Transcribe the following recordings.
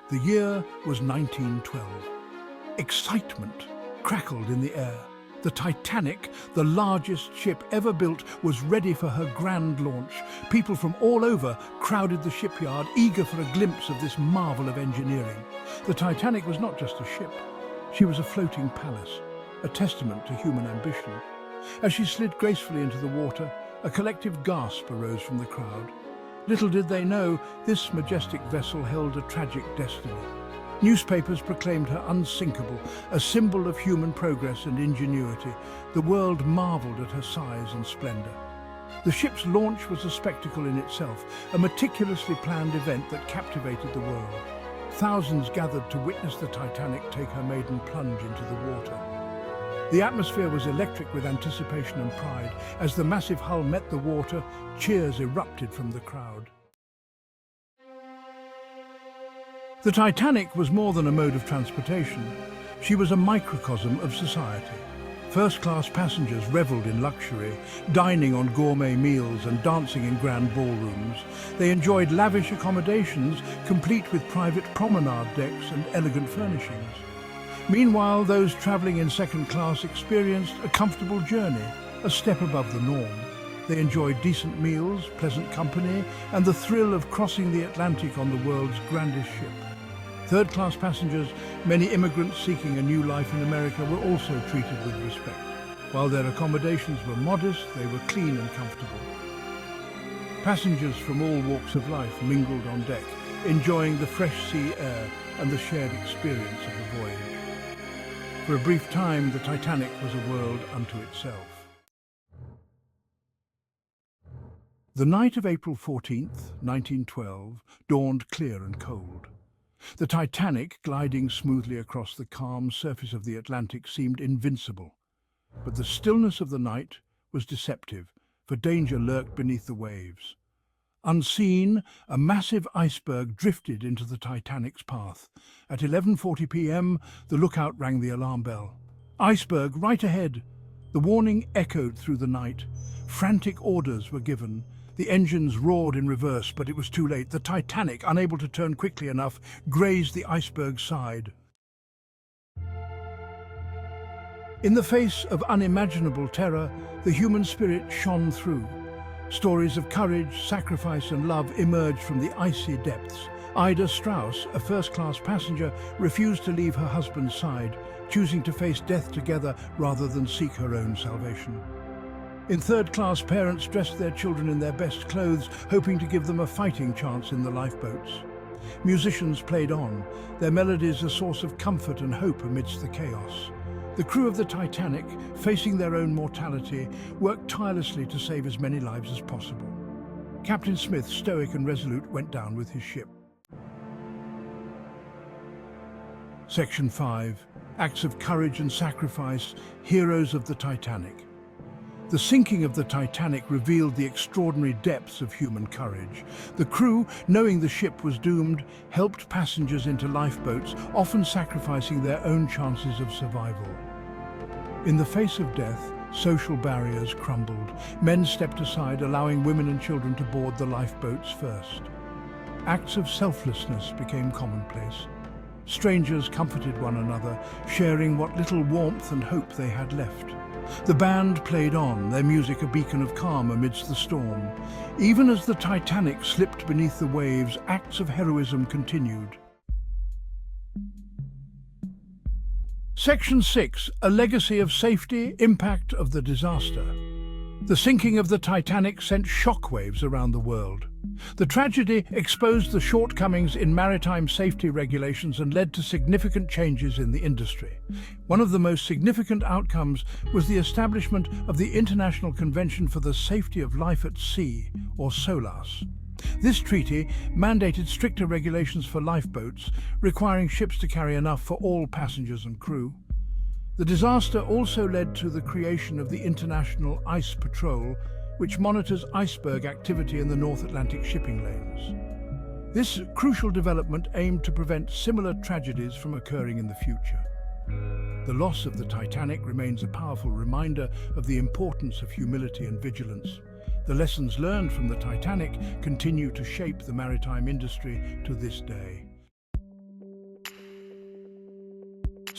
The year was 1912. Excitement crackled in the air. The Titanic, the largest ship ever built, was ready for her grand launch. People from all over crowded the shipyard, eager for a glimpse of this marvel of engineering. The Titanic was not just a ship. She was a floating palace, a testament to human ambition. As she slid gracefully into the water, a collective gasp arose from the crowd. Little did they know, this majestic vessel held a tragic destiny. Newspapers proclaimed her unsinkable, a symbol of human progress and ingenuity. The world marveled at her size and splendor. The ship's launch was a spectacle in itself, a meticulously planned event that captivated the world. Thousands gathered to witness the Titanic take her maiden plunge into the water. The atmosphere was electric with anticipation and pride. As the massive hull met the water, cheers erupted from the crowd. The Titanic was more than a mode of transportation. She was a microcosm of society. First-class passengers revelled in luxury, dining on gourmet meals and dancing in grand ballrooms. They enjoyed lavish accommodations, complete with private promenade decks and elegant furnishings. Meanwhile, those travelling in second class experienced a comfortable journey, a step above the norm. They enjoyed decent meals, pleasant company, and the thrill of crossing the Atlantic on the world's grandest ship. Third-class passengers, many immigrants seeking a new life in America, were also treated with respect. While their accommodations were modest, they were clean and comfortable. Passengers from all walks of life mingled on deck, enjoying the fresh sea air and the shared experience of the voyage. For a brief time, the Titanic was a world unto itself. The night of April 14th, 1912, dawned clear and cold. The Titanic, gliding smoothly across the calm surface of the Atlantic, seemed invincible. But the stillness of the night was deceptive, for danger lurked beneath the waves. Unseen, a massive iceberg drifted into the Titanic's path. At 11:40 p.m., the lookout rang the alarm bell. "Iceberg, right ahead!" The warning echoed through the night. Frantic orders were given. The engines roared in reverse, but it was too late. The Titanic, unable to turn quickly enough, grazed the iceberg's side. In the face of unimaginable terror, the human spirit shone through. Stories of courage, sacrifice and love emerged from the icy depths. Ida Strauss, a first-class passenger, refused to leave her husband's side, choosing to face death together rather than seek her own salvation. In third class, parents dressed their children in their best clothes, hoping to give them a fighting chance in the lifeboats. Musicians played on, their melodies a source of comfort and hope amidst the chaos. The crew of the Titanic, facing their own mortality, worked tirelessly to save as many lives as possible. Captain Smith, stoic and resolute, went down with his ship. Section 5. Acts of courage and sacrifice, heroes of the Titanic. The sinking of the Titanic revealed the extraordinary depths of human courage. The crew, knowing the ship was doomed, helped passengers into lifeboats, often sacrificing their own chances of survival. In the face of death, social barriers crumbled. Men stepped aside, allowing women and children to board the lifeboats first. Acts of selflessness became commonplace. Strangers comforted one another, sharing what little warmth and hope they had left. The band played on, their music a beacon of calm amidst the storm. Even as the Titanic slipped beneath the waves, acts of heroism continued. Section 6. A legacy of safety, impact of the disaster. The sinking of the Titanic sent shockwaves around the world. The tragedy exposed the shortcomings in maritime safety regulations and led to significant changes in the industry. One of the most significant outcomes was the establishment of the International Convention for the Safety of Life at Sea, or SOLAS. This treaty mandated stricter regulations for lifeboats, requiring ships to carry enough for all passengers and crew. The disaster also led to the creation of the International Ice Patrol, which monitors iceberg activity in the North Atlantic shipping lanes. This crucial development aimed to prevent similar tragedies from occurring in the future. The loss of the Titanic remains a powerful reminder of the importance of humility and vigilance. The lessons learned from the Titanic continue to shape the maritime industry to this day.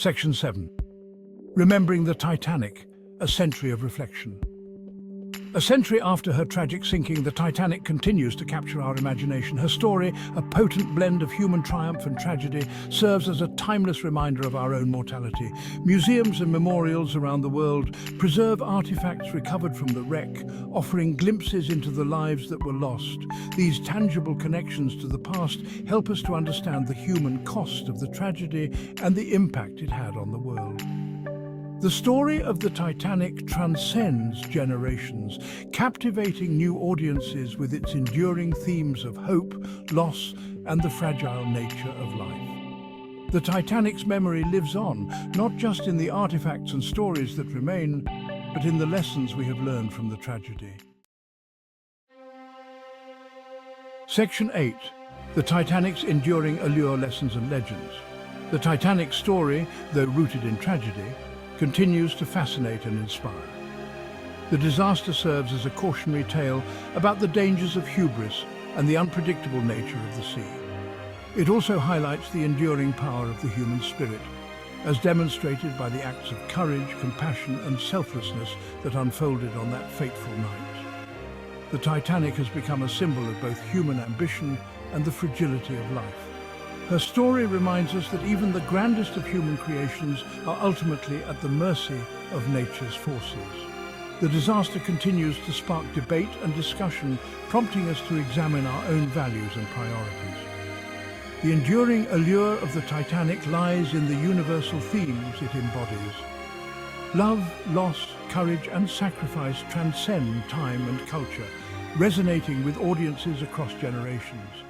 Section 7. Remembering the Titanic, a century of reflection. A century after her tragic sinking, the Titanic continues to capture our imagination. Her story, a potent blend of human triumph and tragedy, serves as a timeless reminder of our own mortality. Museums and memorials around the world preserve artifacts recovered from the wreck, offering glimpses into the lives that were lost. These tangible connections to the past help us to understand the human cost of the tragedy and the impact it had on the world. The story of the Titanic transcends generations, captivating new audiences with its enduring themes of hope, loss, and the fragile nature of life. The Titanic's memory lives on, not just in the artifacts and stories that remain, but in the lessons we have learned from the tragedy. Section 8. The Titanic's enduring allure, lessons and legends. The Titanic's story, though rooted in tragedy, continues to fascinate and inspire. The disaster serves as a cautionary tale about the dangers of hubris and the unpredictable nature of the sea. It also highlights the enduring power of the human spirit, as demonstrated by the acts of courage, compassion and selflessness that unfolded on that fateful night. The Titanic has become a symbol of both human ambition and the fragility of life. Her story reminds us that even the grandest of human creations are ultimately at the mercy of nature's forces. The disaster continues to spark debate and discussion, prompting us to examine our own values and priorities. The enduring allure of the Titanic lies in the universal themes it embodies. Love, loss, courage and sacrifice transcend time and culture, resonating with audiences across generations.